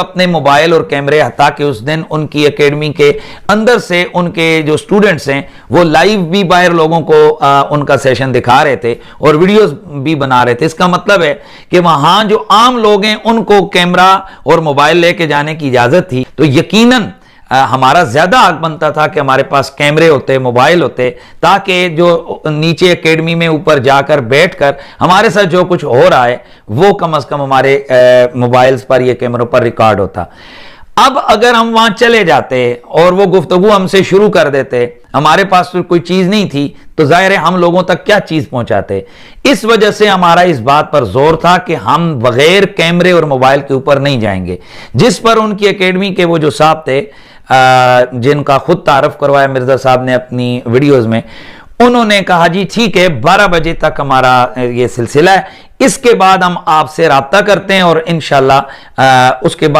اپنے موبائل اور کیمرے، حتیٰ کہ اس دن ان کی اکیڈمی کے اندر سے ان کے جو سٹوڈنٹس ہیں وہ لائیو بھی باہر لوگوں کو ان کا سیشن دکھا رہے تھے اور ویڈیوز بھی بنا رہے تھے۔ اس کا مطلب ہے کہ وہاں جو عام لوگ ہیں ان کو کیمرہ اور موبائل لے کے جانے کی اجازت تھی، تو یقیناً ہمارا زیادہ حق بنتا تھا کہ ہمارے پاس کیمرے ہوتے، موبائل ہوتے، تاکہ جو نیچے اکیڈمی میں اوپر جا کر بیٹھ کر ہمارے ساتھ جو کچھ ہو رہا ہے وہ کم از کم ہمارے موبائلز پر یا کیمروں پر ریکارڈ ہوتا۔ اب اگر ہم وہاں چلے جاتے اور وہ گفتگو ہم سے شروع کر دیتے، ہمارے پاس تو کوئی چیز نہیں تھی، تو ظاہر ہے ہم لوگوں تک کیا چیز پہنچاتے۔ اس وجہ سے ہمارا اس بات پر زور تھا کہ ہم بغیر کیمرے اور موبائل کے اوپر نہیں جائیں گے، جس پر ان کی اکیڈمی کے وہ جو صاحب تھے جن کا خود تعارف کروایا مرزا صاحب نے اپنی ویڈیوز میں، انہوں نے کہا جی ٹھیک ہے 12 بجے تک ہمارا یہ سلسلہ ہے، اس کے بعد ہم آپ سے رابطہ کرتے ہیں اور انشاءاللہ اس کے بعد